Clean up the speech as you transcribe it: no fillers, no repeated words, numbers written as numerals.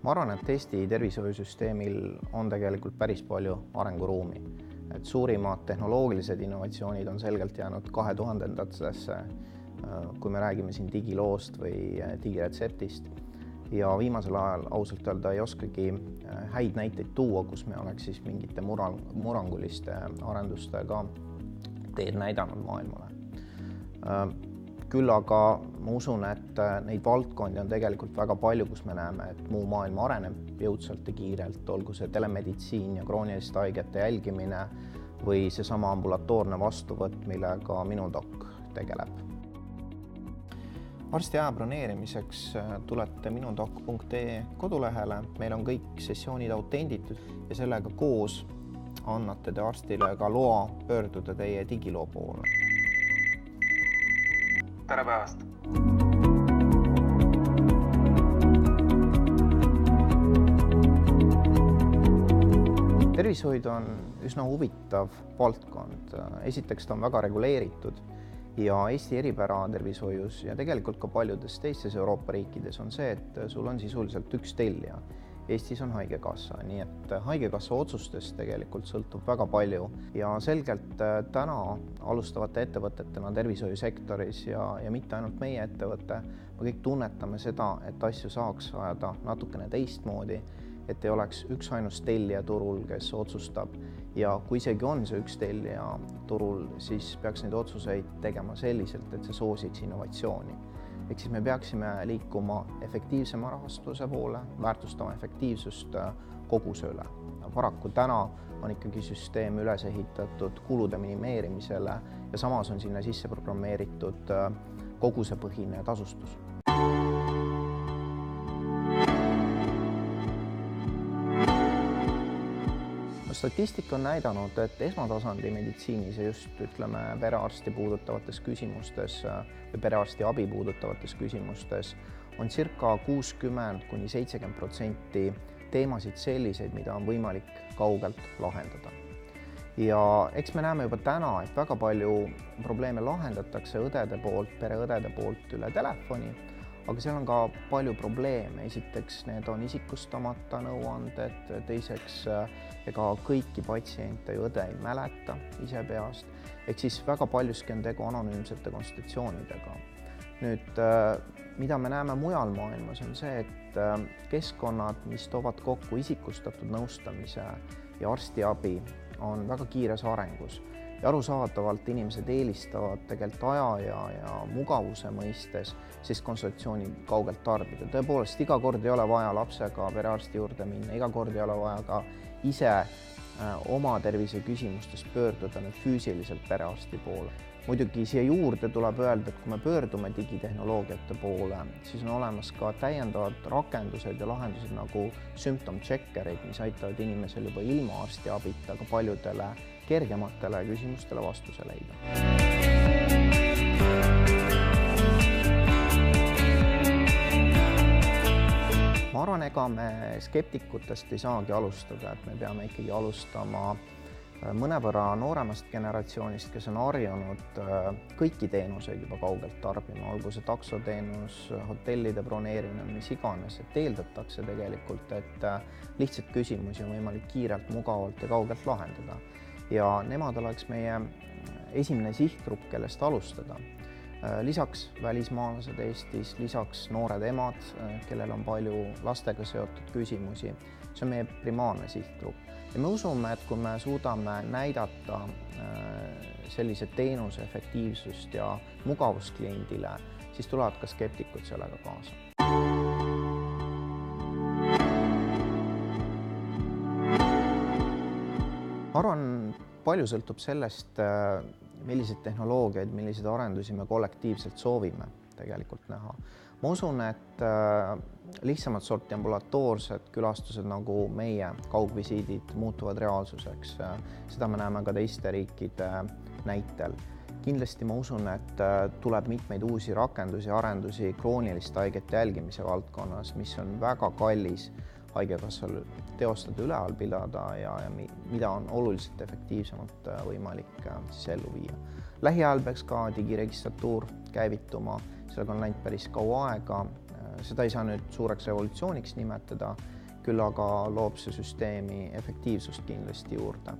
Ma arvan, et Eesti tervishoiusüsteemil on tegelikult päris palju arenguruumi. Suurimad tehnoloogilised innovatsioonid on selgelt jäänud 2000-ndatesse, kui me räägime siin digiloost või digiretseptist. Ja viimasel ajal ausalt öelda ei oskagi häid näiteid tuua, kus me oleks siis mingite murranguliste arendustega teed näidanud maailmale. Küll aga ma usun, et neid valdkondi on tegelikult väga palju, kus me näeme, et muu maailm areneb jõudsalt ja kiirelt, olgu see telemeditsiin ja krooniliste haigete jälgimine või seesama ambulatoorne vastuvõtt, millega Minudoc tegeleb. Arstiaja broneerimiseks tulete minudoc.ee kodulehele, meil on kõik sessioonid autenditud ja sellega koos annate te arstile ka loa pöörduda teie digiloo poole. Tere päevast! Tervishoid on üsna huvitav valdkond. Esiteks ta on väga reguleeritud ja Eesti eripära tervishoius ja tegelikult ka paljudes teistes Euroopa riikides on see, et sul on sisuliselt üks tellija. Eestis on haigekassa, nii et haigekassa otsustest tegelikult sõltub väga palju ja selgelt täna alustavate ettevõtetena tervishoiusektoris ja mitte ainult meie ettevõte, me kõik tunnetame seda, et asju saaks ajada natukene teistmoodi, et ei oleks üks ainus tellija turul, kes otsustab ja kui isegi on see üks tellija turul, siis peaks neid otsuseid tegema selliselt, et see soosiks innovatsiooni. Ehk siis me peaksime liikuma efektiivsema rahastuse poole, väärtustama efektiivsust koguse üle. Paraku täna on ikkagi süsteem üles ehitatud kulude minimeerimisele ja samas on sinna sisse programmeeritud kogusepõhine tasustus. Statistika on näidanud, et esmatasandi meditsiinis ja just perearsti puudutavates küsimustes või perearsti abi puudutavates küsimustes on circa 60–70% teemasid selliseid, mida on võimalik kaugelt lahendada. Ja eks me näeme juba täna, et väga palju probleeme lahendatakse õdede poolt, pereõdede poolt üle telefoni, aga seal on ka palju probleeme. Esiteks, need on isikustamata nõuanded, teiseks, ega kõiki patsiente ja õde ei mäleta ise peast, ehk siis väga paljuski on tegu anonüümsete konsultatsioonidega. Nüüd, mida me näeme mujal maailmas, on see, et keskkonnad, mis toovad kokku isikustatud nõustamise ja arstiabi, on väga kiires arengus. Ja arusaadavalt inimesed eelistavad tegelikult aja ja mugavuse mõistes siis konsultatsiooni kaugelt tarbida. Tõepoolest, iga kord ei ole vaja lapsega perearsti juurde minna, iga kord ei ole vaja ka ise oma tervise küsimustes pöörduda nüüd füüsiliselt perearsti poole. Muidugi siia juurde tuleb öelda, et kui me pöördume digitehnoloogiate poole, siis on olemas ka täiendavad rakendused ja lahendused nagu symptom checkerid, mis aitavad inimesel juba ilma arstiabita ka paljudele kergematele küsimustele vastuse leida. Ma arvan, ega me skeptikutest ei saagi alustada, et me peame ikkagi alustama mõnevõrra nooremast generatsioonist, kes on harjunud kõiki teenuseid juba kaugelt tarbima, olgu see taksoteenus, hotellide broneerimine, mis iganes, et eeldatakse tegelikult, et lihtsalt küsimusi on võimalik kiirelt, mugavalt ja kaugelt lahendada. Ja nemad oleks meie esimene sihtgrupp, kellest alustada. Lisaks välismaalased Eestis, lisaks noored emad, kellel on palju lastega seotud küsimusi. See on meie primaarne sihtgrupp. Ja me usume, et kui me suudame näidata sellise teenuse efektiivsust ja mugavust kliendile, siis tulevad ka skeptikud sellega kaasa. Ma arvan, palju sõltub sellest, milliseid tehnoloogiaid, milliseid arendusi me kollektiivselt soovime tegelikult näha. Ma usun, et lihtsamad sorti ambulatoorsed külastused nagu meie kaugvisiidid muutuvad reaalsuseks. Seda me näeme ka teiste riikide näitel. Kindlasti ma usun, et tuleb mitmeid uusi rakendusi ja arendusi krooniliste haigete jälgimise valdkonnas, mis on väga kallis haigekassal teostada, üleval pidada ja mida on oluliselt efektiivsemalt võimalik ellu viia. Lähiajal peaks ka digiregistratuur käivituma, sellega on läinud päris kaua aega. seda ei saa nüüd suureks revolutsiooniks nimetada, küll aga loob see süsteemi efektiivsust kindlasti juurde.